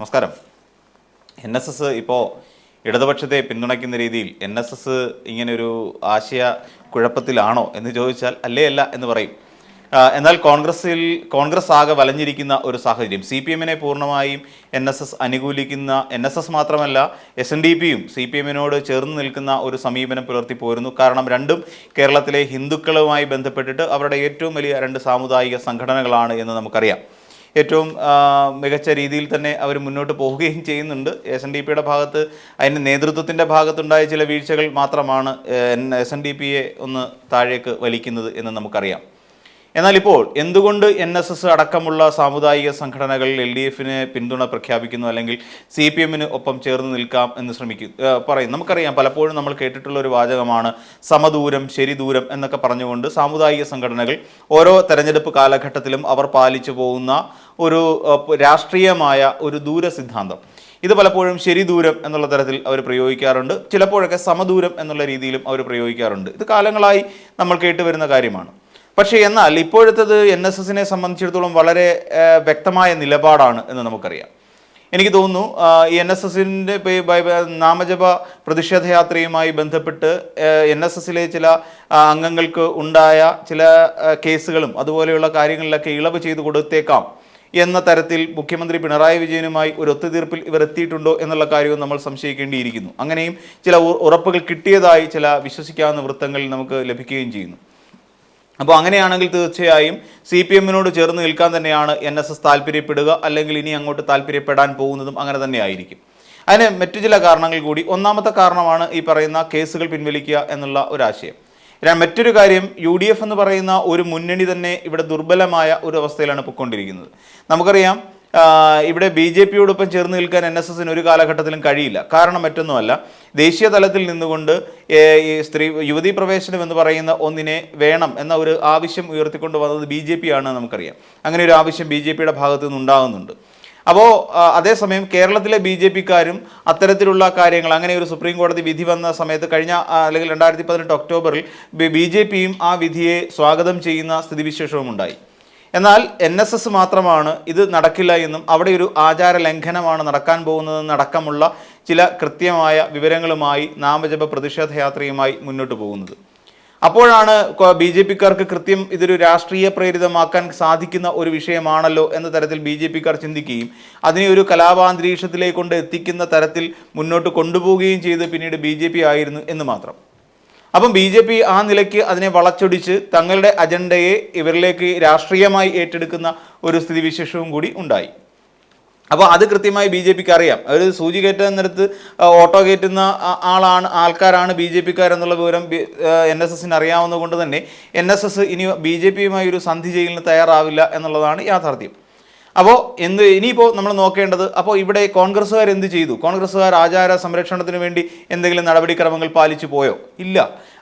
നമസ്കാരം. NSS ഇപ്പോൾ ഇടതുപക്ഷത്തെ പിന്തുണയ്ക്കുന്ന രീതിയിൽ NSS ഇങ്ങനൊരു ആശയ കുഴപ്പത്തിലാണോ എന്ന് ചോദിച്ചാൽ അല്ല എന്ന് പറയും. എന്നാൽ കോൺഗ്രസ് ആകെ വലഞ്ഞിരിക്കുന്ന ഒരു സാഹചര്യം. CPM-നെ പൂർണ്ണമായും NSS അനുകൂലിക്കുന്ന, NSS മാത്രമല്ല SNDP-യും CPM-നോട് ചേർന്ന് നിൽക്കുന്ന ഒരു സമീപനം പുലർത്തി പോരുന്നു. കാരണം രണ്ടും കേരളത്തിലെ ഹിന്ദുക്കളുമായി ബന്ധപ്പെട്ടിട്ട് അവരുടെ ഏറ്റവും വലിയ രണ്ട് സാമുദായിക സംഘടനകളാണ് എന്ന് നമുക്കറിയാം. ഏറ്റവും മികച്ച രീതിയിൽ തന്നെ അവർ മുന്നോട്ട് പോവുകയും ചെയ്യുന്നുണ്ട്. SNDP-യുടെ ഭാഗത്ത് അതിൻ്റെ നേതൃത്വത്തിൻ്റെ ഭാഗത്തുണ്ടായ ചില വീഴ്ചകൾ മാത്രമാണ് SNDP-യെ ഒന്ന് താഴേക്ക് വലിക്കുന്നത് എന്ന് നമുക്കറിയാം. എന്നാൽ ഇപ്പോൾ എന്തുകൊണ്ട് NSS അടക്കമുള്ള സാമുദായിക സംഘടനകൾ LDF-ന് പിന്തുണ പ്രഖ്യാപിക്കുന്നു, അല്ലെങ്കിൽ CPM-ന് ഒപ്പം ചേർന്ന് നിൽക്കാം എന്ന് പറയും? നമുക്കറിയാം, പലപ്പോഴും നമ്മൾ കേട്ടിട്ടുള്ള ഒരു വാചകമാണ് സമദൂരം ശരിദൂരം എന്നൊക്കെ പറഞ്ഞുകൊണ്ട് സാമുദായിക സംഘടനകൾ ഓരോ തെരഞ്ഞെടുപ്പ് കാലഘട്ടത്തിലും അവർ പാലിച്ചു പോകുന്ന ഒരു രാഷ്ട്രീയമായ ഒരു ദൂരസിദ്ധാന്തം. ഇത് പലപ്പോഴും ശരിദൂരം എന്നുള്ള തരത്തിൽ അവർ പ്രയോഗിക്കാറുണ്ട്, ചിലപ്പോഴൊക്കെ സമദൂരം എന്നുള്ള രീതിയിലും അവർ പ്രയോഗിക്കാറുണ്ട്. ഇത് കാലങ്ങളായി നമ്മൾ കേട്ടുവരുന്ന കാര്യമാണ്. പക്ഷേ എന്നാൽ ഇപ്പോഴത്തേത് NSS-നെ സംബന്ധിച്ചിടത്തോളം വളരെ വ്യക്തമായ നിലപാടാണ് എന്ന് നമുക്കറിയാം. എനിക്ക് തോന്നുന്നു ഈ NSS-ൻ്റെ നാമജപ പ്രതിഷേധയാത്രയുമായി ബന്ധപ്പെട്ട് NSS-ലെ ചില അംഗങ്ങൾക്ക് ഉണ്ടായ ചില കേസുകളും അതുപോലെയുള്ള കാര്യങ്ങളിലൊക്കെ ഇളവ് ചെയ്തു കൊടുത്തേക്കാം എന്ന തരത്തിൽ മുഖ്യമന്ത്രി പിണറായി വിജയനുമായി ഒരു ഒത്തുതീർപ്പിൽ ഇവർ എത്തിയിട്ടുണ്ടോ എന്നുള്ള കാര്യവും നമ്മൾ സംശയിക്കേണ്ടിയിരിക്കുന്നു. അങ്ങനെയും ചില ഉറപ്പുകൾ കിട്ടിയതായി ചില വിശ്വസിക്കാവുന്ന വൃത്തങ്ങളിൽ നമുക്ക് ലഭിക്കുകയും ചെയ്യുന്നു. അപ്പോൾ അങ്ങനെയാണെങ്കിൽ തീർച്ചയായും CPM-നോട് ചേർന്ന് നിൽക്കാൻ തന്നെയാണ് NSS താല്പര്യപ്പെടുക, അല്ലെങ്കിൽ ഇനി അങ്ങോട്ട് താല്പര്യപ്പെടാൻ പോകുന്നതും അങ്ങനെ തന്നെ ആയിരിക്കും. അതിന് മറ്റു ചില കാരണങ്ങൾ കൂടി. ഒന്നാമത്തെ കാരണമാണ് ഈ പറയുന്ന കേസുകൾ പിൻവലിക്കുക എന്നുള്ള ഒരാശയം. മറ്റൊരു കാര്യം, UDF എന്ന് പറയുന്ന ഒരു മുന്നണി തന്നെ ഇവിടെ ദുർബലമായ ഒരു അവസ്ഥയിലാണ് പൊയ്ക്കൊണ്ടിരിക്കുന്നത്. നമുക്കറിയാം, ഇവിടെ BJP-യോടൊപ്പം ചേർന്ന് നിൽക്കാൻ NSS-ന് ഒരു കാലഘട്ടത്തിലും കഴിയില്ല. കാരണം മറ്റൊന്നുമല്ല, ദേശീയ തലത്തിൽ നിന്നുകൊണ്ട് ഈ യുവതീ പ്രവേശനം എന്ന് പറയുന്ന ഒന്നിനെ വേണം എന്ന ഒരു ആവശ്യം ഉയർത്തിക്കൊണ്ട് വന്നത് BJP ആണ് നമുക്കറിയാം. അങ്ങനെ ഒരു ആവശ്യം BJP-യുടെ ഭാഗത്തു നിന്നുണ്ടാകുന്നുണ്ട്. അപ്പോൾ അതേസമയം കേരളത്തിലെ BJP-ക്കാരും അത്തരത്തിലുള്ള കാര്യങ്ങൾ, അങ്ങനെ ഒരു സുപ്രീം കോടതി വിധി വന്ന സമയത്ത് കഴിഞ്ഞ അല്ലെങ്കിൽ 2018 ഒക്ടോബറിൽ BJP-യും ആ വിധിയെ സ്വാഗതം ചെയ്യുന്ന സ്ഥിതിവിശേഷവും ഉണ്ടായി. എന്നാൽ NSS മാത്രമാണ് ഇത് നടക്കില്ല എന്നും അവിടെ ഒരു ആചാര ലംഘനമാണ് നടക്കാൻ പോകുന്നതെന്നടക്കമുള്ള ചില കൃത്യമായ വിവരങ്ങളുമായി നാമജപ പ്രതിഷേധയാത്രയുമായി മുന്നോട്ട് പോകുന്നത്. അപ്പോഴാണ് BJP-ക്കാർക്ക് കൃത്യം ഇതൊരു രാഷ്ട്രീയ പ്രേരിതമാക്കാൻ സാധിക്കുന്ന ഒരു വിഷയമാണല്ലോ എന്ന തരത്തിൽ BJP-ക്കാർ ചിന്തിക്കുകയും അതിനെ ഒരു കലാപാന്തരീക്ഷത്തിലേക്ക് കൊണ്ട് എത്തിക്കുന്ന തരത്തിൽ മുന്നോട്ട് കൊണ്ടുപോവുകയും ചെയ്ത് പിന്നീട് BJP ആയിരുന്നു എന്ന് മാത്രം. അപ്പം BJP ആ നിലയ്ക്ക് അതിനെ വളച്ചൊടിച്ച് തങ്ങളുടെ അജണ്ടയെ ഇവരിലേക്ക് രാഷ്ട്രീയമായി ഏറ്റെടുക്കുന്ന ഒരു സ്ഥിതിവിശേഷവും കൂടി ഉണ്ടായി. അപ്പോൾ അത് കൃത്യമായി BJP-ക്ക് അറിയാം. അവർ സൂചി കയറ്റുന്നിടത്ത് ഓട്ടോ കയറ്റുന്ന ആൾക്കാരാണ് BJP-ക്കാരെന്നുള്ള വിവരം NSS-ന് അറിയാവുന്നത് കൊണ്ട് തന്നെ NSS ഇനി BJP-യുമായി ഒരു സന്ധി ചെയ്യലിന് തയ്യാറാവില്ല എന്നുള്ളതാണ് യാഥാർത്ഥ്യം. അപ്പോൾ ഇനിയിപ്പോൾ നമ്മൾ നോക്കേണ്ടത്, അപ്പോൾ ഇവിടെ കോൺഗ്രസ്സുകാർ എന്ത് ചെയ്തു? കോൺഗ്രസ്സുകാർ ആചാര സംരക്ഷണത്തിന് വേണ്ടി എന്തെങ്കിലും നടപടിക്രമങ്ങൾ പാലിച്ചു പോയോ? ഇല്ല.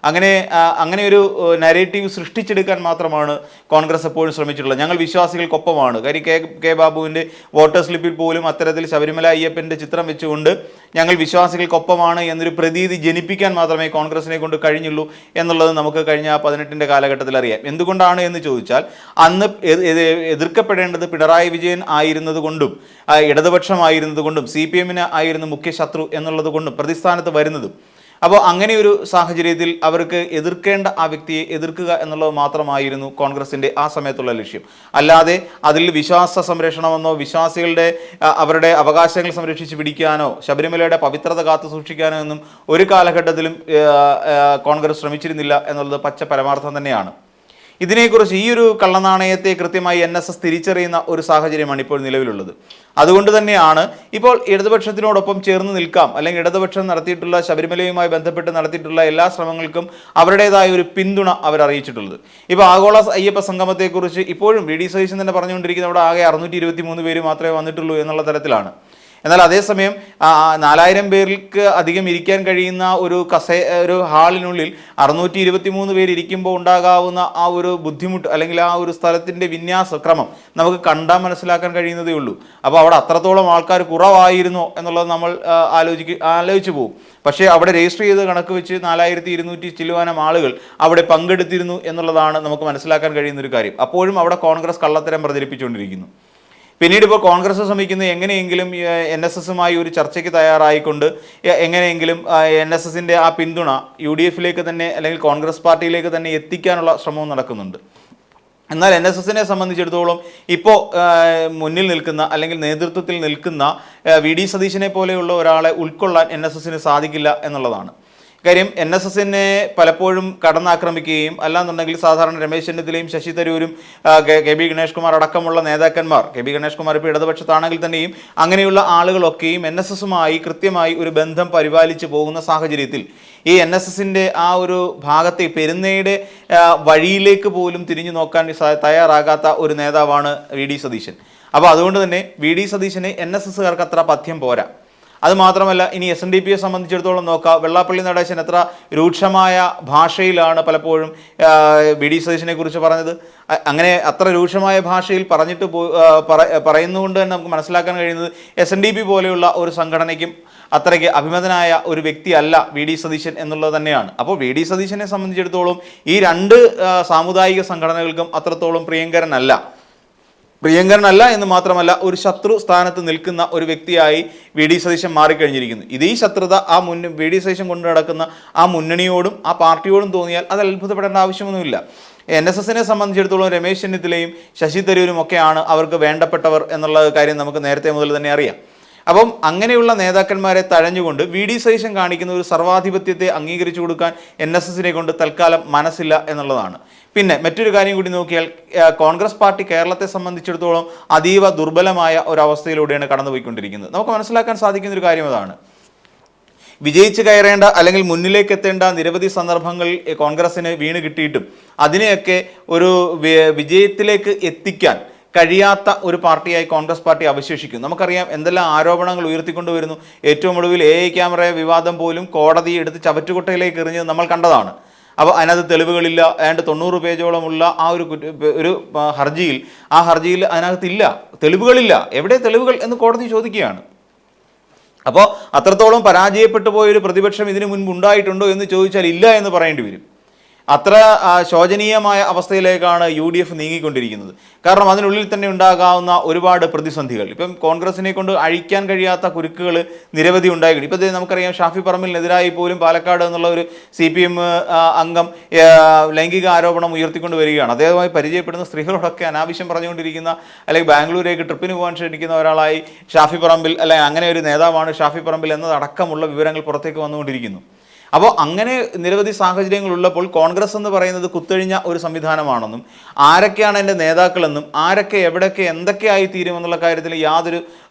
അങ്ങനെ ഒരു നരേറ്റീവ് സൃഷ്ടിച്ചെടുക്കാൻ മാത്രമാണ് കോൺഗ്രസ് എപ്പോഴും ശ്രമിച്ചിട്ടുള്ളത്. ഞങ്ങൾ വിശ്വാസികൾക്കൊപ്പമാണ്. കാര്യം കെ ബാബുവിൻ്റെ വോട്ടർ സ്ലിപ്പിൽ പോലും അത്തരത്തിൽ ശബരിമല അയ്യപ്പൻ്റെ ചിത്രം വെച്ചുകൊണ്ട് ഞങ്ങൾ വിശ്വാസികൾക്കൊപ്പമാണ് എന്നൊരു പ്രതീതി ജനിപ്പിക്കാൻ മാത്രമേ കോൺഗ്രസിനെ കൊണ്ട് കഴിഞ്ഞുള്ളൂ എന്നുള്ളത് നമുക്ക് കഴിഞ്ഞ 18-ന്റെ കാലഘട്ടത്തിൽ അറിയാം. എന്തുകൊണ്ടാണ് എന്ന് ചോദിച്ചാൽ, അന്ന് എതിർക്കപ്പെടേണ്ടത് പിണറായി വിജയൻ ആയിരുന്നത് കൊണ്ടും ഇടതുപക്ഷമായിരുന്നത് കൊണ്ടും CPM-ന് ആയിരുന്നു മുഖ്യ ശത്രു എന്നുള്ളത് കൊണ്ടും പ്രതിസ്ഥാനത്ത് വരുന്നതും. അപ്പോൾ അങ്ങനെ ഒരു സാഹചര്യത്തിൽ അവർക്ക് എതിർക്കേണ്ട ആ വ്യക്തിയെ എതിർക്കുക എന്നുള്ളത് മാത്രമായിരുന്നു കോൺഗ്രസിൻ്റെ ആ സമയത്തുള്ള ലക്ഷ്യം. അല്ലാതെ അതിൽ വിശ്വാസ സംരക്ഷണമെന്നോ വിശ്വാസികളുടെ അവരുടെ അവകാശങ്ങൾ സംരക്ഷിച്ച് പിടിക്കാനോ ശബരിമലയുടെ പവിത്രത കാത്തു സൂക്ഷിക്കാനോ ഒന്നും ഒരു കാലഘട്ടത്തിലും കോൺഗ്രസ് ശ്രമിച്ചിരുന്നില്ല എന്നുള്ളത് പച്ച പരമാർത്ഥം തന്നെയാണ്. ഇതിനെക്കുറിച്ച് ഈ ഒരു കള്ളനാണയത്തെ കൃത്യമായി NSS തിരിച്ചറിയുന്ന ഒരു സാഹചര്യമാണ് ഇപ്പോൾ നിലവിലുള്ളത്. അതുകൊണ്ട് തന്നെയാണ് ഇപ്പോൾ ഇടതുപക്ഷത്തിനോടൊപ്പം ചേർന്ന് നിൽക്കാം, അല്ലെങ്കിൽ ഇടതുപക്ഷം നടത്തിയിട്ടുള്ള ശബരിമലയുമായി ബന്ധപ്പെട്ട് നടത്തിയിട്ടുള്ള എല്ലാ ശ്രമങ്ങൾക്കും അവരുടേതായ ഒരു പിന്തുണ അവർ അറിയിച്ചിട്ടുള്ളത്. ഇപ്പോൾ ആഗോള അയ്യപ്പ സംഗമത്തെക്കുറിച്ച് ഇപ്പോഴും VD സതീശൻ തന്നെ പറഞ്ഞുകൊണ്ടിരിക്കുന്ന അവിടെ ആകെ 623 പേര് മാത്രമേ വന്നിട്ടുള്ളൂ എന്നുള്ള തരത്തിലാണ്. എന്നാൽ അതേസമയം 4000 പേർക്ക് അധികം ഇരിക്കാൻ കഴിയുന്ന ഒരു ഹാളിനുള്ളിൽ 623 പേര് ഇരിക്കുമ്പോൾ ഉണ്ടാകാവുന്ന ആ ഒരു ബുദ്ധിമുട്ട്, അല്ലെങ്കിൽ ആ ഒരു സ്ഥലത്തിൻ്റെ വിന്യാസക്രമം നമുക്ക് കണ്ടാൽ മനസ്സിലാക്കാൻ കഴിയുന്നതേ ഉള്ളൂ. അപ്പോൾ അവിടെ അത്രത്തോളം ആൾക്കാർ കുറവായിരുന്നോ എന്നുള്ളത് നമ്മൾ ആലോചിച്ചു പോകും. പക്ഷേ അവിടെ രജിസ്റ്റർ ചെയ്ത് കണക്ക് വെച്ച് 4200 ചില്ലുവാനം ആളുകൾ അവിടെ പങ്കെടുത്തിരുന്നു എന്നുള്ളതാണ് നമുക്ക് മനസ്സിലാക്കാൻ കഴിയുന്നൊരു കാര്യം. അപ്പോഴും അവിടെ കോൺഗ്രസ് കള്ളത്തരം പ്രചരിപ്പിച്ചുകൊണ്ടിരിക്കുന്നു. പിന്നീട് ഇപ്പോൾ കോൺഗ്രസ് ശ്രമിക്കുന്നത് എങ്ങനെയെങ്കിലും NSSുമായി ഒരു ചർച്ചയ്ക്ക് തയ്യാറായിക്കൊണ്ട് എങ്ങനെയെങ്കിലും NSSന്റെ ആ പിന്തുണ UDFിലേക്ക് തന്നെ അല്ലെങ്കിൽ കോൺഗ്രസ് പാർട്ടിയിലേക്ക് തന്നെ എത്തിക്കാനുള്ള ശ്രമവും നടക്കുന്നുണ്ട്. എന്നാൽ NSSനെ സംബന്ധിച്ചിടത്തോളം ഇപ്പോൾ മുന്നിൽ നിൽക്കുന്ന അല്ലെങ്കിൽ നേതൃത്വത്തിൽ നിൽക്കുന്ന VD സതീശനെ പോലെയുള്ള ഒരാളെ ഉൾക്കൊള്ളാൻ NSSന് സാധിക്കില്ല എന്നുള്ളതാണ് കാര്യം. NSSനെ പലപ്പോഴും കടന്നാക്രമിക്കുകയും അല്ലാന്നുണ്ടെങ്കിൽ സാധാരണ രമേശ് ചെന്നിത്തലയും ശശി തരൂരും KB ഗണേഷ് കുമാർ അടക്കമുള്ള നേതാക്കന്മാർ, KB ഗണേഷ് കുമാർ ഇപ്പോൾ ഇടതുപക്ഷത്താണെങ്കിൽ തന്നെയും അങ്ങനെയുള്ള ആളുകളൊക്കെയും NSSുമായി കൃത്യമായി ഒരു ബന്ധം പരിപാലിച്ച് പോകുന്ന സാഹചര്യത്തിൽ ഈ NSSന്റെ ആ ഒരു ഭാഗത്തെ പെരുന്നയുടെ വഴിയിലേക്ക് പോലും തിരിഞ്ഞു നോക്കാൻ തയ്യാറാകാത്ത ഒരു നേതാവാണ് VD സതീശൻ. അപ്പോൾ അതുകൊണ്ട് തന്നെ VD സതീശന് NSSകാർക്ക് അത്ര പഥ്യം പോരാ. അതുമാത്രമല്ല, ഇനി SNDPയെ സംബന്ധിച്ചിടത്തോളം നോക്കാം, വെള്ളാപ്പള്ളി നടേശൻ എത്ര രൂക്ഷമായ ഭാഷയിലാണ് പലപ്പോഴും VD സതീശനെ കുറിച്ച് പറഞ്ഞത്. അങ്ങനെ അത്ര രൂക്ഷമായ ഭാഷയിൽ പറഞ്ഞിട്ട് പറയുന്നതുകൊണ്ട് തന്നെ നമുക്ക് മനസ്സിലാക്കാൻ കഴിയുന്നത് SNDP പോലെയുള്ള ഒരു സംഘടനയ്ക്കും അത്രയ്ക്ക് അഭിമതനായ ഒരു വ്യക്തിയല്ല VD സതീശൻ എന്നുള്ളത് തന്നെയാണ്. അപ്പോൾ VD സതീശനെ സംബന്ധിച്ചിടത്തോളം ഈ രണ്ട് സാമുദായിക സംഘടനകൾക്കും അത്രത്തോളം പ്രിയങ്കരനല്ല എന്ന് മാത്രമല്ല ഒരു ശത്രു സ്ഥാനത്ത് നിൽക്കുന്ന ഒരു വ്യക്തിയായി VD സതീശൻ മാറിക്കഴിഞ്ഞിരിക്കുന്നു. ഇതേ ശത്രുത VD സതീശൻ കൊണ്ടു നടക്കുന്ന ആ മുന്നണിയോടും ആ പാർട്ടിയോടും തോന്നിയാൽ അത് അത്ഭുതപ്പെടേണ്ട ആവശ്യമൊന്നുമില്ല. NSSനെ സംബന്ധിച്ചിടത്തോളം രമേശ് ചെന്നിത്തലയും ശശി തരൂരും ഒക്കെയാണ് അവർക്ക് വേണ്ടപ്പെട്ടവർ എന്നുള്ള കാര്യം നമുക്ക് നേരത്തെ മുതൽ തന്നെ അറിയാം. അപ്പം അങ്ങനെയുള്ള നേതാക്കന്മാരെ തഴഞ്ഞുകൊണ്ട് VD സതീശൻ കാണിക്കുന്ന ഒരു സർവാധിപത്യത്തെ അംഗീകരിച്ചു കൊടുക്കാൻ NSSനെ കൊണ്ട് തൽക്കാലം മനസ്സില്ല എന്നുള്ളതാണ്. പിന്നെ മറ്റൊരു കാര്യം കൂടി നോക്കിയാൽ കോൺഗ്രസ് പാർട്ടി കേരളത്തെ സംബന്ധിച്ചിടത്തോളം അതീവ ദുർബലമായ ഒരവസ്ഥയിലൂടെയാണ് കടന്നുപോയിക്കൊണ്ടിരിക്കുന്നത്. നമുക്ക് മനസ്സിലാക്കാൻ സാധിക്കുന്ന ഒരു കാര്യം അതാണ്. വിജയിച്ച് കയറേണ്ട അല്ലെങ്കിൽ മുന്നിലേക്ക് എത്തേണ്ട നിരവധി സന്ദർഭങ്ങൾ കോൺഗ്രസിന് വീണ് കിട്ടിയിട്ടും അതിനെയൊക്കെ ഒരു വിജയത്തിലേക്ക് എത്തിക്കാൻ കഴിയാത്ത ഒരു പാർട്ടിയായി കോൺഗ്രസ് പാർട്ടി അവശേഷിക്കും. നമുക്കറിയാം എന്തെല്ലാം ആരോപണങ്ങൾ ഉയർത്തിക്കൊണ്ടുവരുന്നു. ഏറ്റവും ഒടുവിൽ AI ക്യാമറ വിവാദം പോലും കോടതി എടുത്ത് ചവറ്റുകുട്ടയിലേക്ക് എറിഞ്ഞത് നമ്മൾ കണ്ടതാണ്. അപ്പോൾ അതിനകത്ത് തെളിവുകളില്ല. ഏതാണ്ട് 90 പേജോളമുള്ള ആ ഒരു ഹർജിയിൽ അതിനകത്തില്ല, തെളിവുകളില്ല. എവിടെ തെളിവുകൾ എന്ന് കോടതി ചോദിക്കുകയാണ്. അപ്പോൾ അത്രത്തോളം പരാജയപ്പെട്ടു പോയൊരു പ്രതിപക്ഷം ഇതിനു മുൻപ് ഉണ്ടായിട്ടുണ്ടോ എന്ന് ചോദിച്ചാൽ ഇല്ല എന്ന് പറയേണ്ടി വരും. അത്ര ശോചനീയമായ അവസ്ഥയിലേക്കാണ് UDF നീങ്ങിക്കൊണ്ടിരിക്കുന്നത്. കാരണം അതിനുള്ളിൽ തന്നെ ഉണ്ടാകാവുന്ന ഒരുപാട് പ്രതിസന്ധികൾ, ഇപ്പം കോൺഗ്രസിനെ കൊണ്ട് അഴിക്കാൻ കഴിയാത്ത കുരുക്കുകൾ നിരവധി ഉണ്ടായിട്ടുണ്ട്. ഇപ്പോൾ നമുക്കറിയാം ഷാഫി പറമ്പിലിനെതിരായി പോലും പാലക്കാട് എന്നുള്ള ഒരു CPM അംഗം ലൈംഗിക ആരോപണം ഉയർത്തിക്കൊണ്ട് വരികയാണ്. അദ്ദേഹവുമായി പരിചയപ്പെടുന്ന സ്ത്രീകളോടൊക്കെ അനാവശ്യം പറഞ്ഞുകൊണ്ടിരിക്കുന്ന അല്ലെങ്കിൽ ബാംഗ്ലൂരേക്ക് ട്രിപ്പിന് പോകാൻ ക്ഷണിക്കുന്ന ഒരാളായി ഷാഫി പറമ്പിൽ അല്ലെങ്കിൽ അങ്ങനെ ഒരു നേതാവാണ് ഷാഫി പറമ്പിൽ എന്നതടക്കമുള്ള വിവരങ്ങൾ പുറത്തേക്ക് വന്നുകൊണ്ടിരിക്കുന്നു. അപ്പോൾ അങ്ങനെ നിരവധി സാഹചര്യങ്ങളുള്ളപ്പോൾ കോൺഗ്രസ് എന്ന് പറയുന്നത് കുത്തഴിഞ്ഞ ഒരു സംവിധാനമാണെന്നും ആരൊക്കെയാണ് എൻ്റെ നേതാക്കളെന്നും ആരൊക്കെ എവിടെയൊക്കെ എന്തൊക്കെയായി തീരുമെന്നുള്ള കാര്യത്തിൽ യാതൊരു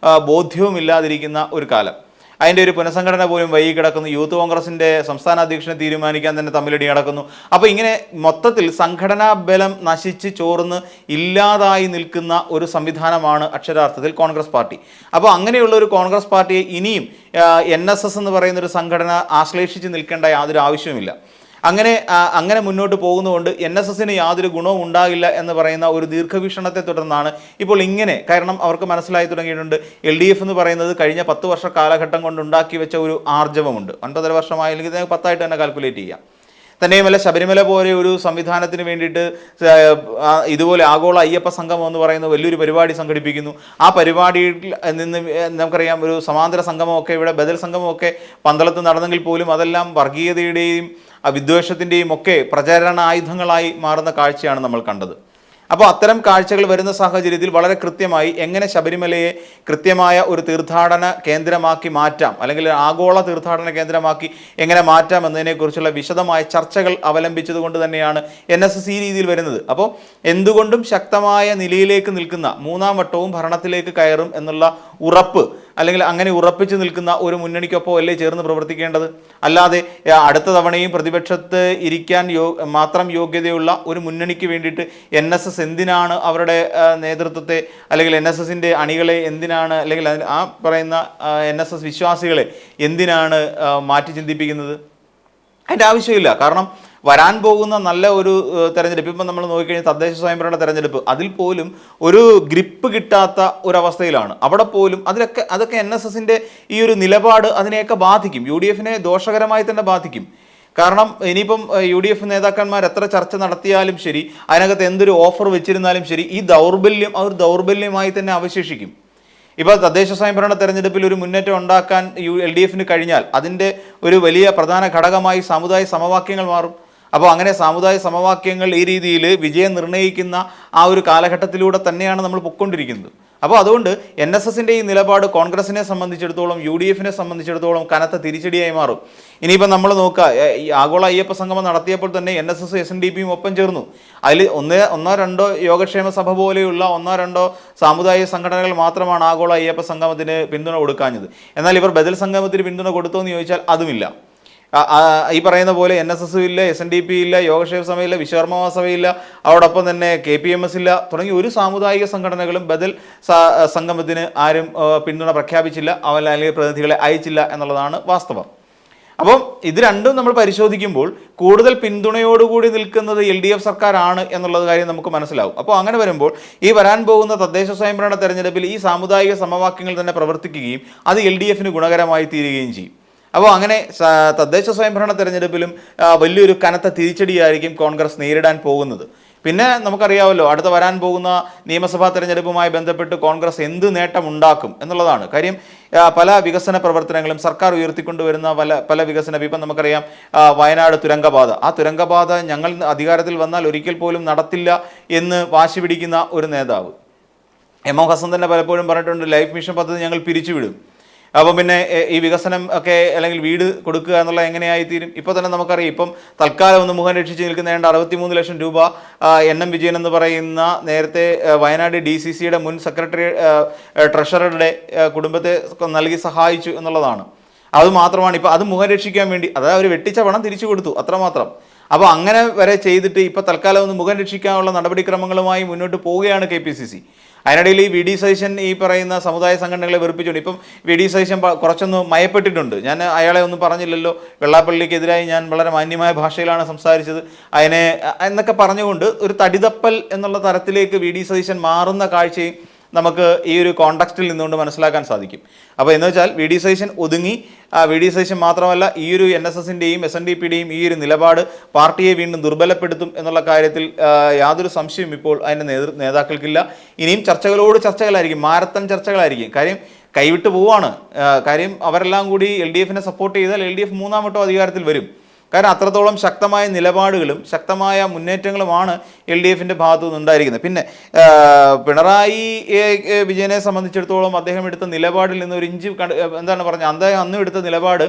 ബോധ്യവുമില്ലാതിരിക്കുന്ന ഒരു കാലം. അതിൻ്റെ ഒരു പുനഃസംഘടന പോലും വൈകി കിടക്കുന്നു. യൂത്ത് കോൺഗ്രസിൻ്റെ സംസ്ഥാന അധ്യക്ഷനെ തീരുമാനിക്കാൻ തന്നെ തമ്മിലടി നടക്കുന്നു. അപ്പോൾ ഇങ്ങനെ മൊത്തത്തിൽ സംഘടനാ ബലം നശിച്ച് ചോർന്ന് ഇല്ലാതായി നിൽക്കുന്ന ഒരു സംവിധാനമാണ് അക്ഷരാർത്ഥത്തിൽ കോൺഗ്രസ് പാർട്ടി. അപ്പോൾ അങ്ങനെയുള്ള ഒരു കോൺഗ്രസ് പാർട്ടിയെ ഇനിയും NSS എന്ന് പറയുന്ന ഒരു സംഘടന ആശ്ലേഷിച്ച് നിൽക്കേണ്ട യാതൊരു ആവശ്യവുമില്ല. അങ്ങനെ മുന്നോട്ട് പോകുന്നതുകൊണ്ട് NSSന് യാതൊരു ഗുണവും ഉണ്ടാകില്ല എന്ന് പറയുന്ന ഒരു ദീർഘവീക്ഷണത്തെ തുടർന്നാണ് ഇപ്പോൾ ഇങ്ങനെ. കാരണം അവർക്ക് മനസ്സിലായി തുടങ്ങിയിട്ടുണ്ട് LDF എന്ന് പറയുന്നത് കഴിഞ്ഞ 10 വർഷ കാലഘട്ടം കൊണ്ട് ഉണ്ടാക്കി വെച്ച ഒരു ആർജവമുണ്ട്. 9.5 വർഷമായില്ലെങ്കിൽ 10 തന്നെ കാൽക്കുലേറ്റ് ചെയ്യാം. തന്നെയുമല്ല, ശബരിമല പോലെ ഒരു സംവിധാനത്തിന് വേണ്ടിയിട്ട് ഇതുപോലെ ആഗോള അയ്യപ്പ സംഗമം എന്ന് പറയുന്ന വലിയൊരു പരിപാടി സംഘടിപ്പിക്കുന്നു. ആ പരിപാടിയിൽ നിന്ന് നമുക്കറിയാം ഒരു സമാന്തര സംഗമമൊക്കെ, ഇവിടെ ബദൽ സംഗമമൊക്കെ പന്തളത്ത് നടന്നെങ്കിൽ പോലും അതെല്ലാം വർഗീയതയുടെയും വിദ്വേഷത്തിൻ്റെയും ഒക്കെ പ്രചാരണ ആയുധങ്ങളായി മാറുന്ന കാഴ്ചയാണ് നമ്മൾ കണ്ടത്. അപ്പോൾ അത്തരം കാഴ്ചകൾ വരുന്ന സാഹചര്യത്തിൽ വളരെ കൃത്യമായി എങ്ങനെ ശബരിമലയെ കൃത്യമായ ഒരു തീർത്ഥാടന കേന്ദ്രമാക്കി മാറ്റാം, അല്ലെങ്കിൽ ആഗോള തീർത്ഥാടന കേന്ദ്രമാക്കി എങ്ങനെ മാറ്റാം എന്നതിനെക്കുറിച്ചുള്ള വിശദമായ ചർച്ചകൾ അവലംബിച്ചതുകൊണ്ട് തന്നെയാണ് NSS ഈ രീതിയിൽ വരുന്നത്. അപ്പോൾ എന്തുകൊണ്ടും ശക്തമായ നിലയിലേക്ക് നിൽക്കുന്ന, 3ാം വട്ടവും ഭരണത്തിലേക്ക് കയറും എന്നുള്ള ഉറപ്പ്, അല്ലെങ്കിൽ അങ്ങനെ ഉറപ്പിച്ചു നിൽക്കുന്ന ഒരു മുന്നണിക്കൊപ്പം അല്ലേ ചേർന്ന് പ്രവർത്തിക്കേണ്ടത്. അല്ലാതെ അടുത്ത തവണയും പ്രതിപക്ഷത്ത് ഇരിക്കാൻ മാത്രം യോഗ്യതയുള്ള ഒരു മുന്നണിക്ക് വേണ്ടിയിട്ട് NSS എന്തിനാണ് അവരുടെ നേതൃത്വത്തെ അല്ലെങ്കിൽ NSSന്റെ അണികളെ എന്തിനാണ്, അല്ലെങ്കിൽ ആ പറയുന്ന NSS വിശ്വാസികളെ എന്തിനാണ് മാറ്റി ചിന്തിപ്പിക്കുന്നത്? അതിൻ്റെ ആവശ്യമില്ല. കാരണം വരാൻ പോകുന്ന നല്ല ഒരു തെരഞ്ഞെടുപ്പ്, ഇപ്പം നമ്മൾ നോക്കിക്കഴിഞ്ഞാൽ തദ്ദേശ സ്വയംഭരണ തെരഞ്ഞെടുപ്പ്, അതിൽ പോലും ഒരു ഗ്രിപ്പ് കിട്ടാത്ത ഒരവസ്ഥയിലാണ്. അവിടെ പോലും അതൊക്കെ NSSന്റെ ഈ ഒരു നിലപാട് അതിനെയൊക്കെ ബാധിക്കും, UDFനെ ദോഷകരമായി തന്നെ ബാധിക്കും. കാരണം ഇനിയിപ്പം UDF നേതാക്കന്മാർ എത്ര ചർച്ച നടത്തിയാലും ശരി, അതിനകത്ത് എന്തൊരു ഓഫർ വെച്ചിരുന്നാലും ശരി, ഈ ദൗർബല്യം ആ ഒരു ദൗർബല്യമായി തന്നെ അവശേഷിക്കും. ഇപ്പോൾ തദ്ദേശ സ്വയംഭരണ തെരഞ്ഞെടുപ്പിൽ ഒരു മുന്നേറ്റം ഉണ്ടാക്കാൻ LDF കഴിഞ്ഞാൽ അതിൻ്റെ ഒരു വലിയ പ്രധാന ഘടകമായി സാമുദായിക സമവാക്യങ്ങൾ മാറും. അപ്പോൾ അങ്ങനെ സാമുദായിക സമവാക്യങ്ങൾ ഈ രീതിയിൽ വിജയം നിർണ്ണയിക്കുന്ന ആ ഒരു കാലഘട്ടത്തിലൂടെ തന്നെയാണ് നമ്മൾ പൊയ്ക്കൊണ്ടിരിക്കുന്നത്. അപ്പോൾ അതുകൊണ്ട് NSSന്റെ ഈ നിലപാട് കോൺഗ്രസിനെ സംബന്ധിച്ചിടത്തോളം UDF സംബന്ധിച്ചിടത്തോളം കനത്ത തിരിച്ചടിയായി മാറും. ഇനിയിപ്പോൾ നമ്മൾ നോക്കുക, ഈ ആഗോള അയ്യപ്പ സംഗമം നടത്തിയപ്പോൾ തന്നെ NSS SNDPയും ഒപ്പം ചേർന്നു. അതിൽ ഒന്നോ രണ്ടോ യോഗക്ഷേമ സഭ പോലെയുള്ള ഒന്നോ രണ്ടോ സാമുദായിക സംഘടനകൾ മാത്രമാണ് ആഗോള അയ്യപ്പ സംഗമത്തിന് പിന്തുണ കൊടുക്കാഞ്ഞത്. എന്നാൽ ഇവർ ബദൽ സംഗമത്തിന് പിന്തുണ കൊടുത്തോ എന്ന് ചോദിച്ചാൽ അതുമില്ല. ഈ പറയുന്ന പോലെ NSS ഇല്ല, SNDP ഇല്ല, യോഗക്ഷേമ സഭയില്ല, വിശ്വകർമ്മ സഭയില്ല, അതോടൊപ്പം തന്നെ KPMS ഇല്ല, തുടങ്ങി ഒരു സാമുദായിക സംഘടനകളും ബദൽ സംഗമത്തിന് ആരും പിന്തുണ പ്രഖ്യാപിച്ചില്ല, അല്ലെങ്കിൽ പ്രതിനിധികളെ അയച്ചില്ല എന്നുള്ളതാണ് വാസ്തവം. അപ്പം ഇത് രണ്ടും നമ്മൾ പരിശോധിക്കുമ്പോൾ കൂടുതൽ പിന്തുണയോടുകൂടി നിൽക്കുന്നത് LDF സർക്കാരാണ് എന്നുള്ളത് കാര്യം നമുക്ക് മനസ്സിലാവും. അപ്പോൾ അങ്ങനെ വരുമ്പോൾ ഈ വരാൻ പോകുന്ന തദ്ദേശ സ്വയംഭരണ തെരഞ്ഞെടുപ്പിൽ ഈ സാമുദായിക സമവാക്യങ്ങൾ തന്നെ പ്രവർത്തിക്കുകയും അത് LDF ഗുണകരമായി തീരുകയും ചെയ്യും. അപ്പോൾ അങ്ങനെ തദ്ദേശ സ്വയംഭരണ തെരഞ്ഞെടുപ്പിലും വലിയൊരു കനത്ത തിരിച്ചടിയായിരിക്കും കോൺഗ്രസ് നേരിടാൻ പോകുന്നത്. പിന്നെ നമുക്കറിയാമല്ലോ, അടുത്ത വരാൻ പോകുന്ന നിയമസഭാ തെരഞ്ഞെടുപ്പുമായി ബന്ധപ്പെട്ട് കോൺഗ്രസ് എന്ത് നേട്ടം ഉണ്ടാക്കും എന്നുള്ളതാണ് കാര്യം. പല വികസന പ്രവർത്തനങ്ങളും സർക്കാർ ഉയർത്തിക്കൊണ്ടുവരുന്ന പല വികസന, ഇപ്പം നമുക്കറിയാം വയനാട് തുരങ്കപാത, ആ തുരങ്കപാത ഞങ്ങൾ അധികാരത്തിൽ വന്നാൽ ഒരിക്കൽ പോലും നടത്തില്ല എന്ന് വാശി പിടിക്കുന്ന ഒരു നേതാവ്. MO ഹസൻ തന്നെ പലപ്പോഴും പറഞ്ഞിട്ടുണ്ട്, ലൈഫ് മിഷൻ പദ്ധതി ഞങ്ങൾ പിരിച്ചുവിടും. അപ്പം പിന്നെ ഈ വികസനം ഒക്കെ അല്ലെങ്കിൽ വീട് കൊടുക്കുക എന്നുള്ള എങ്ങനെയായിത്തീരും? ഇപ്പോൾ തന്നെ നമുക്കറിയാം, ഇപ്പം തൽക്കാലം ഒന്ന് മുഖം രക്ഷിച്ച് നിൽക്കുന്ന 63 ലക്ഷം രൂപ NM വിജയൻ എന്ന് പറയുന്ന നേരത്തെ വയനാട് DCCയുടെ മുൻ സെക്രട്ടറി ട്രഷററുടെ കുടുംബത്തെ നൽകി സഹായിച്ചു എന്നുള്ളതാണ്. അതുമാത്രമാണ് ഇപ്പോൾ അത് മുഖം രക്ഷിക്കാൻ വേണ്ടി, അതായത് അവർ വെട്ടിച്ച പണം തിരിച്ചു കൊടുത്തു, അത്രമാത്രം. അപ്പോൾ അങ്ങനെ വരെ ചെയ്തിട്ട് ഇപ്പോൾ തൽക്കാലം ഒന്ന് മുഖം രക്ഷിക്കാനുള്ള നടപടിക്രമങ്ങളുമായി മുന്നോട്ട് പോവുകയാണ് KPCC. അതിനിടയിൽ ഈ VD സതീശൻ ഈ പറയുന്ന സമുദായ സംഘടനകളെ വെറുപ്പിച്ചുകൊണ്ട് ഇപ്പം VD സതീശൻ കുറച്ചൊന്ന് മയപ്പെട്ടിട്ടുണ്ട്. ഞാൻ അയാളെ ഒന്നും പറഞ്ഞില്ലല്ലോ, വെള്ളാപ്പള്ളിക്കെതിരായി ഞാൻ വളരെ മാന്യമായ ഭാഷയിലാണ് സംസാരിച്ചത്, അതിനെ എന്നൊക്കെ പറഞ്ഞുകൊണ്ട് ഒരു തടിതപ്പൽ എന്നുള്ള തരത്തിലേക്ക് VD സതീശൻ മാറുന്ന കാഴ്ചയും നമുക്ക് ഈ ഒരു കോണ്ടെക്സ്റ്റിൽ നിന്നുകൊണ്ട് മനസ്സിലാക്കാൻ സാധിക്കും. അപ്പോൾ എന്ന് വെച്ചാൽ VD സതീശൻ ഒതുങ്ങി, VD സതീശൻ മാത്രമല്ല ഈ ഒരു NSSന്റെയും SNDPയുടെയും ഈ ഒരു നിലപാട് പാർട്ടിയെ വീണ്ടും ദുർബലപ്പെടുത്തും എന്നുള്ള കാര്യത്തിൽ യാതൊരു സംശയവും ഇപ്പോൾ അതിൻ്റെ നേതാക്കൾക്കില്ല. ഇനിയും ചർച്ചകളായിരിക്കും, മാരത്തൺ ചർച്ചകളായിരിക്കും. കാര്യം കൈവിട്ട് പോവാണ്. കാര്യം അവരെല്ലാം കൂടി LDF സപ്പോർട്ട് ചെയ്താൽ LDF മൂന്നാം വട്ടം അധികാരത്തിൽ വരും. കാരണം അത്രത്തോളം ശക്തമായ നിലപാടുകളും ശക്തമായ മുന്നേറ്റങ്ങളുമാണ് LDF ഭാഗത്തു നിന്നുണ്ടായിരിക്കുന്നത്. പിന്നെ പിണറായി വിജയനെ സംബന്ധിച്ചിടത്തോളം അദ്ദേഹം എടുത്ത നിലപാടിൽ നിന്ന് ഒരു ഇഞ്ച് എന്താണ് പറഞ്ഞത്, അദ്ദേഹം അന്നും എടുത്ത നിലപാട്,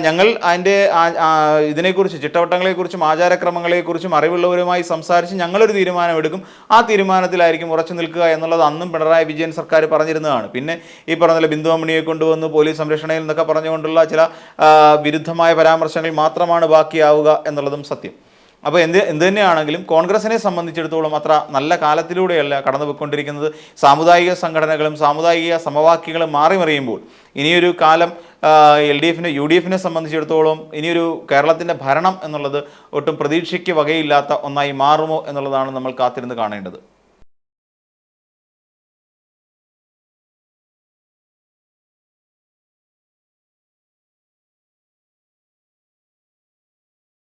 ഞങ്ങൾ അതിൻ്റെ ഇതിനെക്കുറിച്ച്, ചിട്ടവട്ടങ്ങളെക്കുറിച്ചും ആചാരക്രമങ്ങളെക്കുറിച്ചും അറിവുള്ളവരുമായി സംസാരിച്ച് ഞങ്ങളൊരു തീരുമാനമെടുക്കും, ആ തീരുമാനത്തിലായിരിക്കും ഉറച്ചു നിൽക്കുക എന്നുള്ളത് അന്നും പിണറായി വിജയൻ സർക്കാർ പറഞ്ഞിരുന്നതാണ്. പിന്നെ ഈ പറഞ്ഞ ബിന്ദു അമ്മിണിയെ കൊണ്ടുവന്ന് പോലീസ് സംരക്ഷണയിൽ എന്നൊക്കെ പറഞ്ഞുകൊണ്ടുള്ള ചില വിരുദ്ധമായ പരാമർശങ്ങൾ മാത്രമാണ് ബാക്കിയാവുക എന്നുള്ളതും സത്യം. അപ്പോൾ എന്ത് തന്നെയാണെങ്കിലും കോൺഗ്രസിനെ സംബന്ധിച്ചിടത്തോളം അത്ര നല്ല കാലത്തിലൂടെയല്ല കടന്നു പോയിക്കൊണ്ടിരിക്കുന്നത്. സാമുദായിക സംഘടനകളും സാമുദായിക സമവാക്യങ്ങളും മാറിമറിയുമ്പോൾ ഇനിയൊരു കാലം LDF UDF സംബന്ധിച്ചിടത്തോളം ഇനിയൊരു കേരളത്തിൻ്റെ ഭരണം എന്നുള്ളത് ഒട്ടും പ്രതീക്ഷയ്ക്ക് വകയില്ലാത്ത ഒന്നായി മാറുമോ എന്നുള്ളതാണ് നമ്മൾ കാത്തിരുന്ന് കാണേണ്ടത്.